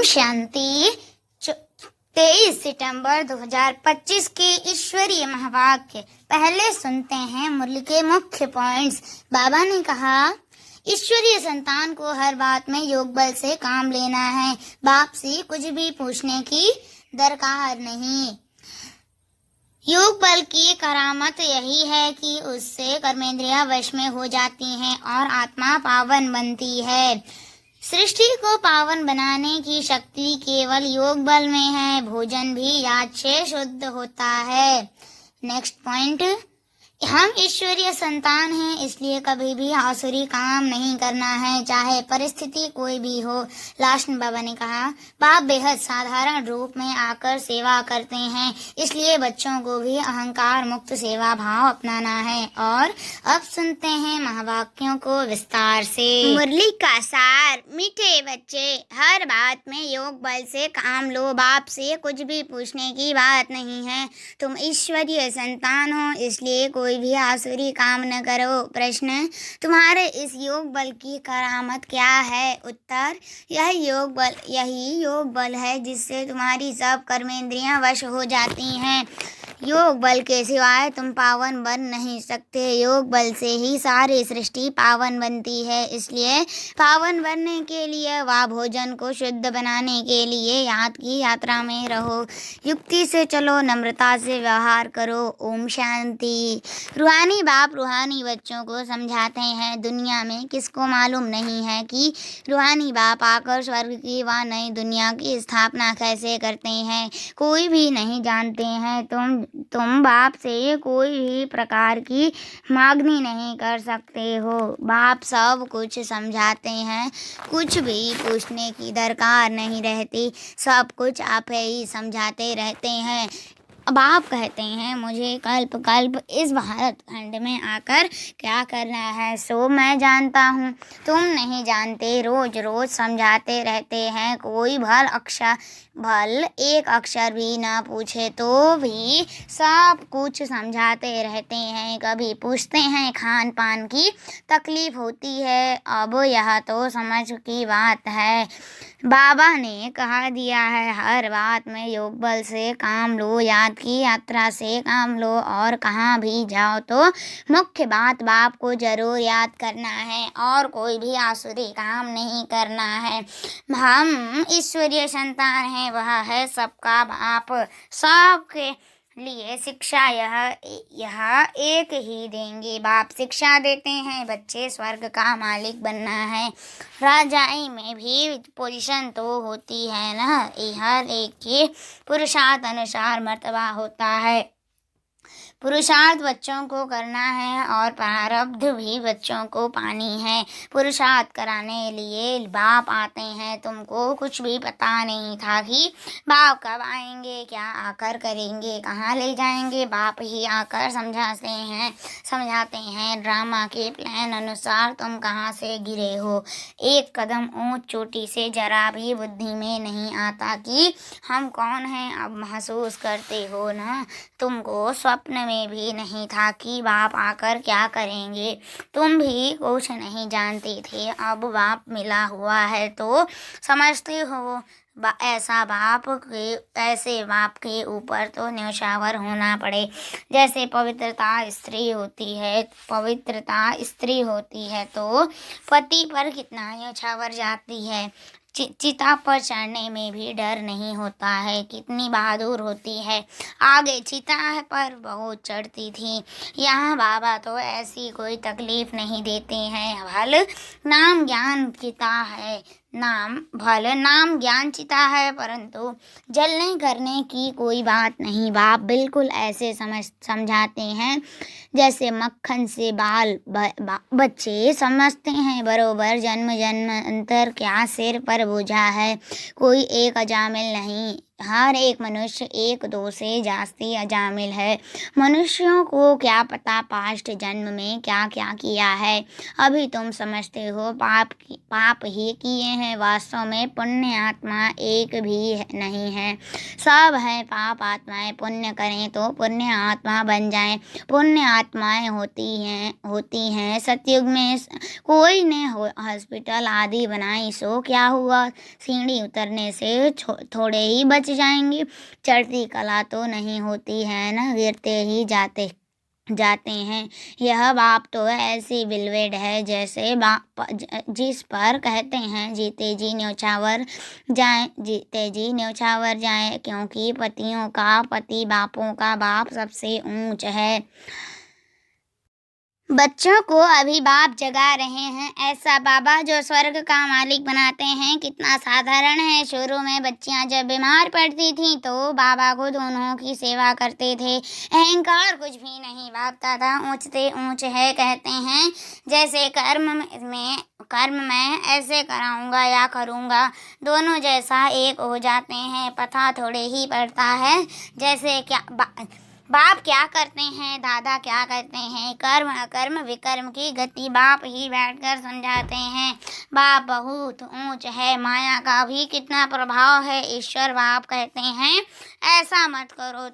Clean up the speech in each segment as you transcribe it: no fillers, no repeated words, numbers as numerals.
शांति। 23 सितंबर 2025 के ईश्वरीय महावाक्य। पहले सुनते हैं मुरली के मुख्य पॉइंट्स। बाबा ने कहा, ईश्वरीय संतान को हर बात में योग बल से काम लेना है। बाप से कुछ भी पूछने की दरकार नहीं। योग बल की करामत यही है कि उससे कर्मेंद्रियां वश में हो जाती हैं और आत्मा पावन बनती है। सृष्टि को पावन बनाने की शक्ति केवल योग बल में है। भोजन भी याद से शुद्ध होता है। नेक्स्ट पॉइंट, हम ईश्वरीय संतान हैं, इसलिए कभी भी आसुरी काम नहीं करना है, चाहे परिस्थिति कोई भी हो। लास्ट में बाबा ने कहा, बाप बेहद साधारण रूप में आकर सेवा करते हैं, इसलिए बच्चों को भी अहंकार मुक्त सेवा भाव अपनाना है। और अब सुनते हैं महावाक्यों को विस्तार से। मुरली का सार। मीठे बच्चे, हर बात में योग बल से काम लो। बाप से कुछ भी पूछने की बात नहीं है। तुम ईश्वरीय संतान हो, इसलिए कोई भी आसुरी काम न करो। प्रश्न, तुम्हारे इस योग बल की करामत क्या है? उत्तर, यही योग बल है जिससे तुम्हारी सब कर्मेंद्रियां वश हो जाती हैं। योग बल के सिवाय तुम पावन बन नहीं सकते। योग बल से ही सारी सृष्टि पावन बनती है, इसलिए पावन बनने के लिए व भोजन को शुद्ध बनाने के लिए याद की यात्रा में रहो। युक्ति से चलो, नम्रता से व्यवहार करो। ओम शांति। रूहानी बाप रूहानी बच्चों को समझाते हैं। दुनिया में किसको मालूम नहीं है कि रूहानी बाप आकर स्वर्ग की व नई दुनिया की स्थापना कैसे करते हैं? कोई भी नहीं जानते हैं। तुम बाप से कोई भी प्रकार की मांगनी नहीं कर सकते हो। बाप सब कुछ समझाते हैं, कुछ भी पूछने की दरकार नहीं रहती। सब कुछ आप ही समझाते रहते हैं। बाप कहते हैं, मुझे कल्प कल्प इस भारत खंड में आकर क्या करना है सो मैं जानता हूँ, तुम नहीं जानते। रोज रोज समझाते रहते हैं। कोई भल एक अक्षर भी ना पूछे तो भी सब कुछ समझाते रहते हैं। कभी पूछते हैं खान पान की तकलीफ होती है, अब यह तो समझ की बात है। बाबा ने कहा दिया है, हर बात में योग बल से काम लो, याद की यात्रा से काम लो, और कहाँ भी जाओ तो मुख्य बात बाप को जरूर याद करना है और कोई भी आसुरी काम नहीं करना है। हम ईश्वरीय संतान हैं, वह है सबका बाप। सबके लिए शिक्षा यह एक ही देंगे। बाप शिक्षा देते हैं, बच्चे स्वर्ग का मालिक बनना है। राजाई में भी पोजीशन तो होती है ना, हर एक के पुरुषार्थ अनुसार मर्तबा होता है। पुरुषार्थ बच्चों को करना है और प्रारब्ध भी बच्चों को पानी है। पुरुषार्थ कराने लिए बाप आते हैं। तुमको कुछ भी पता नहीं था कि बाप कब आएंगे, क्या आकर करेंगे, कहाँ ले जाएंगे। बाप ही आकर समझाते हैं। ड्रामा के प्लान अनुसार तुम कहाँ से गिरे हो। एक कदम ऊंच चोटी से जरा भी बुद्धि में नहीं आता कि हम कौन हैं। अब महसूस करते हो ना, तुमको स्वप्न में भी नहीं था कि बाप आकर क्या करेंगे। तुम भी कुछ नहीं जानते थे। अब बाप मिला हुआ है तो समझते हो। ऐसे बाप के ऊपर तो न्यौछावर होना पड़े। जैसे पवित्रता स्त्री होती है तो पति पर कितना न्यौछावर जाती है। चिता पर चढ़ने में भी डर नहीं होता है। कितनी बहादुर होती है। आगे चिता पर बहुत चढ़ती थी। यहाँ बाबा तो ऐसी कोई तकलीफ नहीं देते हैं। नाम ज्ञान चिता है, परंतु जलने करने की कोई बात नहीं। बाप बिल्कुल ऐसे समझाते हैं जैसे मक्खन से बाल बच्चे समझते हैं बरोबर। जन्म अंतर क्या सिर पर बोझा है, कोई एक अजामिल नहीं। हर एक मनुष्य एक दो से जास्ती अजामिल है। मनुष्यों को क्या पता पास्ट जन्म में क्या क्या किया है। अभी तुम समझते हो पाप ही किए हैं, वास्तव में पुण्य आत्मा एक भी नहीं है। सब है पाप आत्माएं। पुण्य करें तो पुण्य आत्मा बन जाएं। पुण्य आत्माएं होती हैं सतयुग में। कोई ने हॉस्पिटल आदि बनाई सो क्या हुआ, सीढ़ी उतरने से थोड़े ही बच जाएंगे। चढ़ती कला तो नहीं होती है न, गिरते ही जाते हैं। यह बाप तो ऐसी बिलवेड है जैसे जिस पर कहते हैं जीते जी न्योछावर जाए, क्योंकि पतियों का पति बापों का बाप सबसे ऊंच है। बच्चों को अभी बाप जगा रहे हैं, ऐसा बाबा जो स्वर्ग का मालिक बनाते हैं कितना साधारण है। शुरू में बच्चियां जब बीमार पड़ती थीं तो बाबा को दोनों की सेवा करते थे। अहंकार कुछ भी नहीं, बाप दादा ऊंचते ऊंच है कहते हैं। जैसे कर्म में ऐसे कराऊंगा या करूंगा, दोनों जैसा एक हो जाते हैं। पता थोड़े ही पड़ता है जैसे बाप क्या करते हैं, दादा क्या करते हैं। कर्म अकर्म विकर्म की गति बाप ही बैठकर समझाते हैं। बाप बहुत ऊंच है, माया का भी कितना प्रभाव है। ईश्वर बाप कहते हैं ऐसा मत करो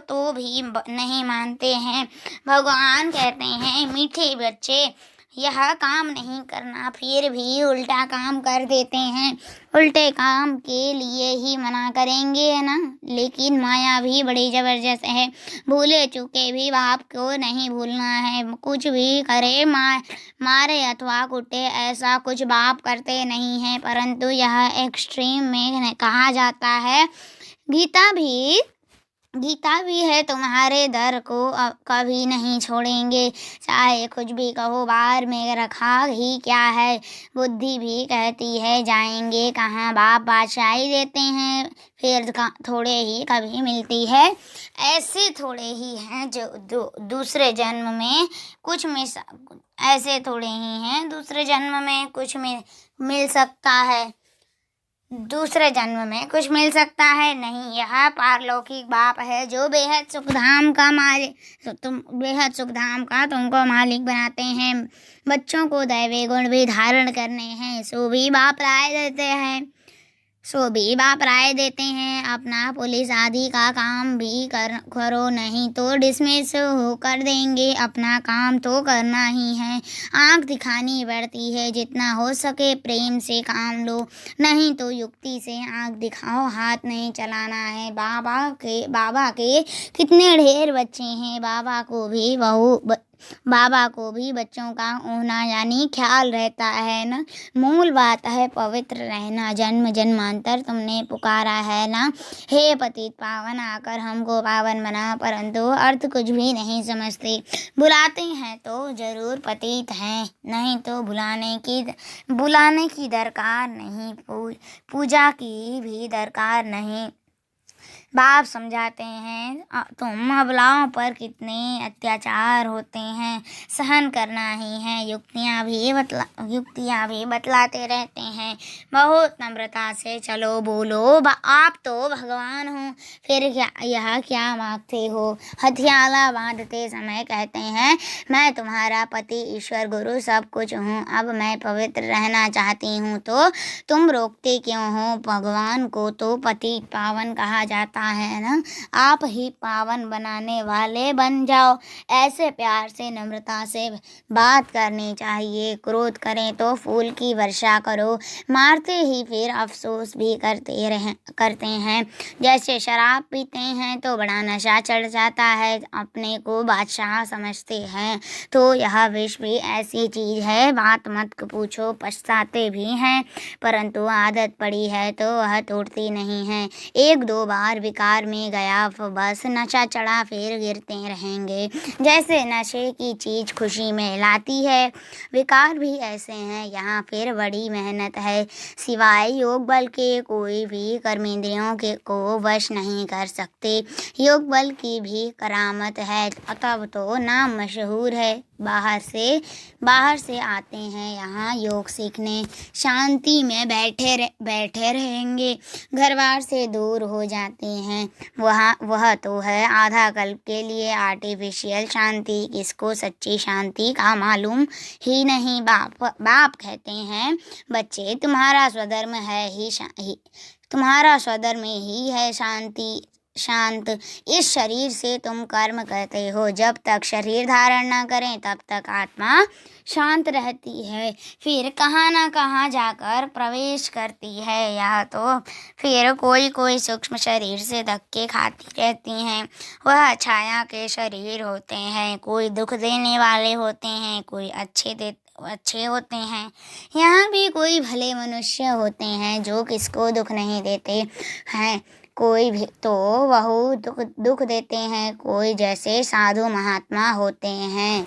तो भी नहीं मानते हैं। भगवान कहते हैं मीठे बच्चे यह काम नहीं करना, फिर भी उल्टा काम कर देते हैं। उल्टे काम के लिए ही मना करेंगे है ना। लेकिन माया भी बड़ी जबरदस्त है, भूले चूके भी बाप को नहीं भूलना है। कुछ भी करे मारे अथवा कुटे ऐसा कुछ बाप करते नहीं है, परंतु यह एक्सट्रीम में कहा जाता है। गीता भी है तुम्हारे दर को कभी नहीं छोड़ेंगे, चाहे कुछ भी कहो बाहर में रखा ही क्या है। बुद्धि भी कहती है जाएंगे कहाँ, बाप बादशाही देते हैं फिर थोड़े ही कभी मिलती है। ऐसे थोड़े ही हैं जो दूसरे जन्म में कुछ ऐसे थोड़े ही हैं दूसरे जन्म में कुछ मिल सकता है, दूसरे जन्म में कुछ मिल सकता है नहीं। यह पारलौकिक बाप है जो बेहद सुखधाम का तुमको मालिक बनाते हैं। बच्चों को दैवी गुण भी धारण करने हैं, सो भी बाप राय देते हैं। अपना पुलिस आदि का काम भी करो, नहीं तो डिसमिस होकर देंगे। अपना काम तो करना ही है। आँख दिखानी पड़ती है, जितना हो सके प्रेम से काम लो, नहीं तो युक्ति से आँख दिखाओ। हाथ नहीं चलाना है। बाबा के कितने ढेर बच्चे हैं, बाबा को भी बच्चों का होना यानी ख्याल रहता है न। मूल बात है पवित्र रहना। जन्म जन्मांतर तुमने पुकारा है ना, हे पतित पावन आकर हमको पावन बना, परंतु अर्थ कुछ भी नहीं समझते। बुलाते हैं तो जरूर पतित हैं, नहीं तो बुलाने की दरकार नहीं, पूजा की भी दरकार नहीं। बाप समझाते हैं तुम अबलाओं पर कितने अत्याचार होते हैं, सहन करना ही है। युक्तियाँ भी बतलाते रहते हैं। बहुत नम्रता से चलो, बोलो आप तो भगवान हो, फिर यह क्या मांगते हो। हथियाला बांधते समय कहते हैं मैं तुम्हारा पति ईश्वर गुरु सब कुछ हूँ, अब मैं पवित्र रहना चाहती हूँ, तो तुम रोकते क्यों हो। भगवान को तो पति पावन कहा जाता है ना, आप ही पावन बनाने वाले बन जाओ। ऐसे प्यार से नम्रता से बात करनी चाहिए। क्रोध करें तो फूल की वर्षा करो, मारते ही फिर अफसोस भी करते हैं। जैसे शराब पीते हैं तो बड़ा नशा चढ़ जाता है, अपने को बादशाह समझते हैं, तो यह विष भी ऐसी चीज है, बात मत पूछो। पछताते भी हैं, परंतु आदत पड़ी है तो वह तोड़ती नहीं है। एक दो बार विकार में गया बस नशा चढ़ा फिर गिरते रहेंगे। जैसे नशे की चीज़ खुशी में लाती है, विकार भी ऐसे हैं, यहाँ फिर बड़ी मेहनत है। सिवाय योग बल के कोई भी कर्मेंद्रियों के को वश नहीं कर सकते। योग बल की भी करामत है, तब तो नाम मशहूर है। बाहर से आते हैं यहाँ योग सीखने, शांति में बैठे रहेंगे, घर बार से दूर हो जाते हैं। वह तो है आधा कल्प के लिए आर्टिफिशियल शांति, किसको सच्ची शांति का मालूम ही नहीं। बाप कहते हैं, बच्चे तुम्हारा स्वधर्म ही है शांत। इस शरीर से तुम कर्म करते हो, जब तक शरीर धारण न करें तब तक आत्मा शांत रहती है, फिर कहाँ न कहाँ जाकर प्रवेश करती है। यह तो फिर कोई सूक्ष्म शरीर से धक्के खाती रहती हैं। वह छाया के शरीर होते हैं, कोई दुख देने वाले होते हैं, कोई अच्छे होते हैं। यहाँ भी कोई भले मनुष्य होते हैं जो किसको दुख नहीं देते हैं, कोई भी तो बहुत दुख देते हैं, कोई जैसे साधु महात्मा होते हैं।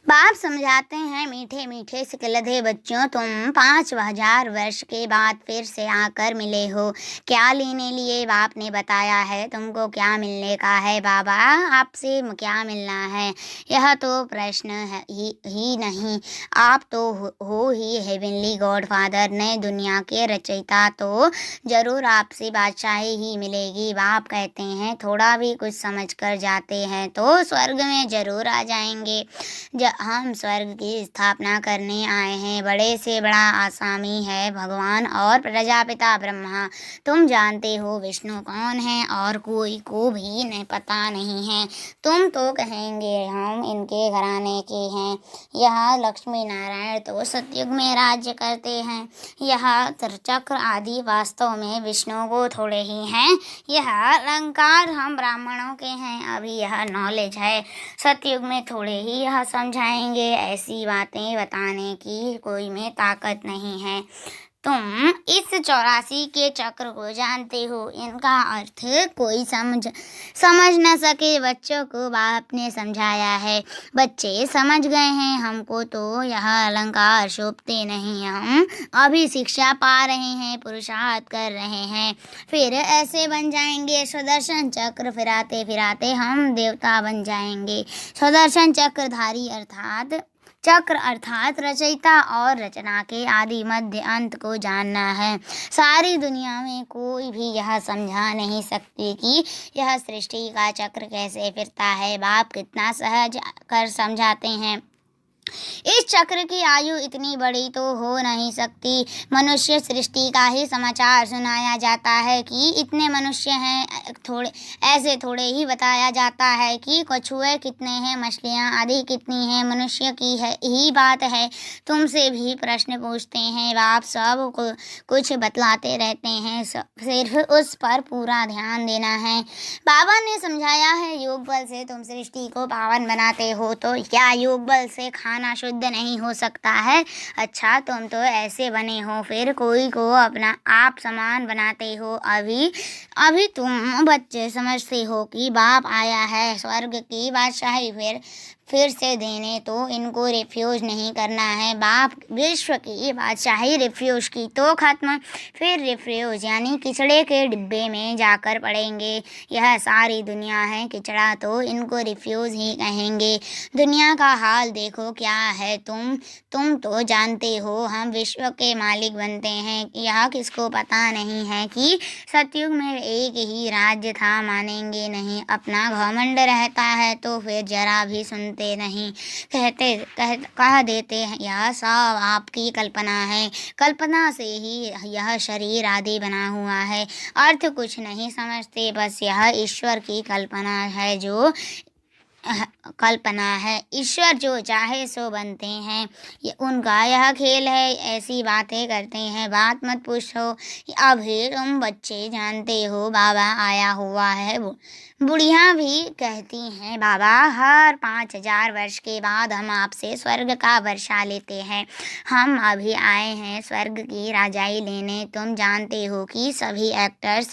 बाप समझाते हैं, मीठे मीठे सिकलधे बच्चों, तुम 5000 वर्ष के बाद फिर से आकर मिले हो। क्या लेने लिए बाप ने बताया है, तुमको क्या मिलने का है? बाबा आपसे क्या मिलना है, यह तो प्रश्न है ही नहीं। आप तो हो ही हेवनली गॉडफादर, नए दुनिया के रचयिता, तो जरूर आपसे बादशाही ही मिलेगी। बाप कहते हैं, थोड़ा भी कुछ समझ कर जाते हैं तो स्वर्ग में जरूर आ जाएंगे। हम स्वर्ग की स्थापना करने आए हैं। बड़े से बड़ा आसामी है भगवान और प्रजापिता ब्रह्मा। तुम जानते हो विष्णु कौन है, और कोई को भी नहीं पता नहीं है। तुम तो कहेंगे हम इनके घराने के हैं। यह लक्ष्मी नारायण तो सतयुग में राज्य करते हैं। यह चक्र आदि वास्तव में विष्णु को थोड़े ही हैं। यह अलंकार हम ब्राह्मणों के हैं। अभी यह नॉलेज है, सतयुग में थोड़े ही यह समझाएंगे। ऐसी बातें बताने की कोई में ताकत नहीं है। तुम इस 84 के चक्र को जानते हो, इनका अर्थ कोई समझ न सके। बच्चों को बाप ने समझाया है, बच्चे समझ गए हैं। हमको तो यह अलंकार शोभते नहीं, हम अभी शिक्षा पा रहे हैं, पुरुषार्थ कर रहे हैं, फिर ऐसे बन जाएंगे। सुदर्शन चक्र फिराते फिराते हम देवता बन जाएंगे। सुदर्शन चक्र अर्थात रचयिता और रचना के आदि मध्य अंत को जानना है। सारी दुनिया में कोई भी यह समझा नहीं सकती कि यह सृष्टि का चक्र कैसे फिरता है। बाप कितना सहज कर समझाते हैं। इस चक्र की आयु इतनी बड़ी तो हो नहीं सकती। मनुष्य सृष्टि का ही समाचार सुनाया जाता है कि इतने मनुष्य हैं, थोड़े ही बताया जाता है कि कछुए कितने हैं, मछलियाँ आदि कितनी हैं। मनुष्य की ही बात है, तुमसे भी प्रश्न पूछते हैं, बाप सब कुछ बतलाते रहते हैं, सिर्फ उस पर पूरा ध्यान देना है। बाबा ने समझाया है, योग बल से तुम सृष्टि को पावन बनाते हो, तो क्या योग बल से खाना शुद्ध नहीं हो सकता है? अच्छा, तुम तो ऐसे बने हो, फिर कोई को अपना आप समान बनाते हो। अभी तुम बच्चे समझते हो कि बाप आया है स्वर्ग की बादशाही फिर से देने, तो इनको रिफ्यूज नहीं करना है। बाप विश्व की बादशाही रिफ्यूज की तो खत्म, फिर रिफ्यूज यानी किचड़े के डिब्बे में जाकर पड़ेंगे। यह सारी दुनिया है किचड़ा, तो इनको रिफ्यूज ही कहेंगे। दुनिया का हाल देखो क्या है, तुम तो जानते हो हम विश्व के मालिक बनते हैं। यह किसको पता नहीं है कि सतयुग में एक ही राज्य था, मानेंगे नहीं। अपना घमंड रहता है तो फिर जरा भी सुनते नहीं, कह देते हैं यह सब आपकी कल्पना है, कल्पना से ही यह शरीर आदि बना हुआ है। अर्थ कुछ नहीं समझते, बस यह ईश्वर की कल्पना है जो कल्पना है। ईश्वर जो चाहे सो बनते हैं, ये उनका यह खेल है। ऐसी बातें करते हैं, बात मत पूछो, अभी तुम बच्चे जानते हो बाबा आया हुआ है। बुढ़िया भी कहती हैं, बाबा हर 5000 वर्ष के बाद हम आपसे स्वर्ग का वर्षा लेते हैं। हम अभी आए हैं स्वर्ग की राजाई लेने। तुम जानते हो कि सभी एक्टर्स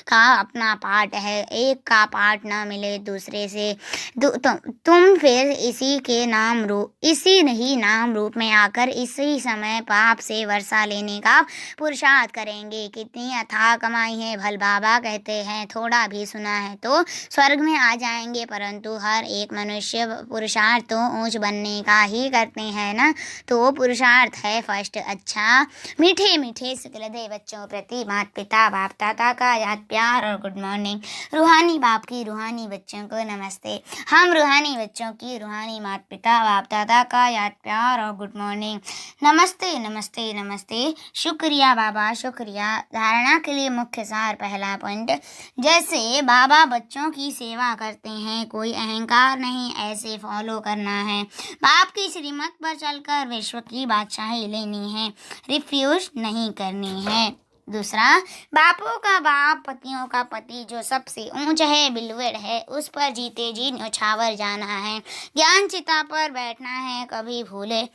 का अपना पार्ट है, एक का पार्ट ना मिले दूसरे से तुम फिर इसी ही नाम रूप में आकर इसी समय पाप से वर्षा लेने का पुरुषार्थ करेंगे। कितनी अथाह कमाई है। भल बाबा कहते हैं, थोड़ा भी सुना है तो स्वर्ग में आ जाएंगे, परंतु हर एक मनुष्य पुरुषार्थ तो ऊंच बनने का ही करते हैं ना। तो पुरुषार्थ है फर्स्ट। अच्छा, मीठे मीठे शुक्लदेव बच्चों प्रति माता पिता बाप दादा का याद प्यार और गुड मॉर्निंग। रूहानी बाप की रूहानी बच्चों को नमस्ते। हम रूहानी बच्चों की रूहानी माता पिता बाप दादा का याद प्यार और गुड मॉर्निंग। नमस्ते नमस्ते नमस्ते। शुक्रिया बाबा, शुक्रिया। धारणा के लिए मुख्य सार। पहला पॉइंट, जैसे बाबा बच्चों की सेवा करते हैं, कोई अहंकार नहीं, ऐसे फॉलो करना है। बाप की श्रीमत पर चलकर विश्व की बादशाही लेनी है, रिफ्यूज नहीं करनी है। दूसरा, बापों का बाप पतियों का पति जो सबसे ऊंच है, बिलवेड है, उस पर जीते जी न्यौछावर जाना है। ज्ञान चिता पर बैठना है, कभी भूले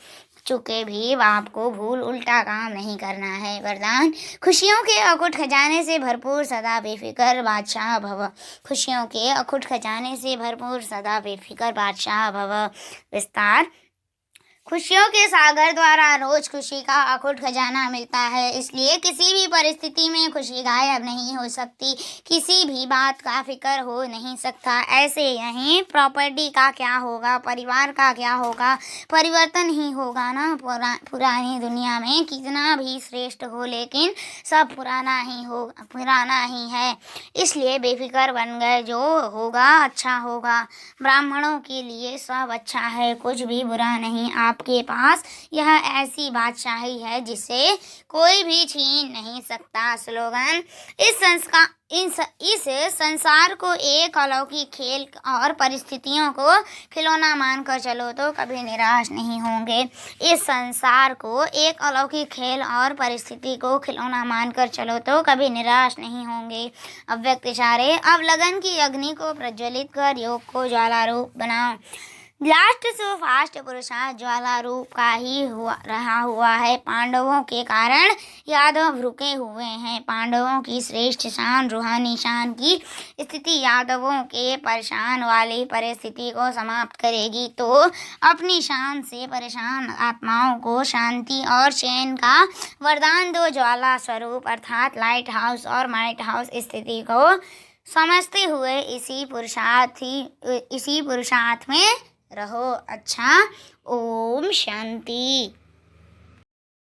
चुके भी बाप को भूल उल्टा काम नहीं करना है। वरदान, खुशियों के अकुट खजाने से भरपूर सदा बेफिक्र बादशाह भव। खुशियों के अकुट खजाने से भरपूर सदा बेफिक्र बादशाह भव। विस्तार, खुशियों के सागर द्वारा रोज खुशी का अखुट खजाना मिलता है, इसलिए किसी भी परिस्थिति में खुशी गायब नहीं हो सकती, किसी भी बात का फिक्र हो नहीं सकता। ऐसे यहीं प्रॉपर्टी का क्या होगा, परिवार का क्या होगा, परिवर्तन ही होगा ना। पुरानी दुनिया में कितना भी श्रेष्ठ हो, लेकिन सब पुराना ही है, इसलिए बेफिक्र बन गए। जो होगा अच्छा होगा। ब्राह्मणों के लिए सब अच्छा है, कुछ भी बुरा नहीं। आपके पास यह ऐसी बादशाही है जिसे कोई भी छीन नहीं सकता। स्लोगन, इस संसार को एक अलौकिक खेल और परिस्थितियों को खिलौना मानकर चलो तो कभी निराश नहीं होंगे। इस संसार को एक अलौकिक खेल और परिस्थिति को खिलौना मानकर चलो तो कभी निराश नहीं होंगे। अव्यक्त इशारे, अब लगन की अग्नि को प्रज्वलित कर योग को ज्वाला रूप बनाओ। लास्ट सो फास्ट पुरुषार्थ ज्वाला रूप का ही रहा हुआ है। पांडवों के कारण यादव रुके हुए हैं। पांडवों की श्रेष्ठ शान, रूहानी शान की स्थिति यादवों के परेशान वाली परिस्थिति को समाप्त करेगी। तो अपनी शान से परेशान आत्माओं को शांति और चैन का वरदान दो। ज्वाला स्वरूप अर्थात लाइट हाउस और माइट हाउस स्थिति को समझते हुए इसी पुरुषार्थ में रहो। अच्छा, ओम शांति।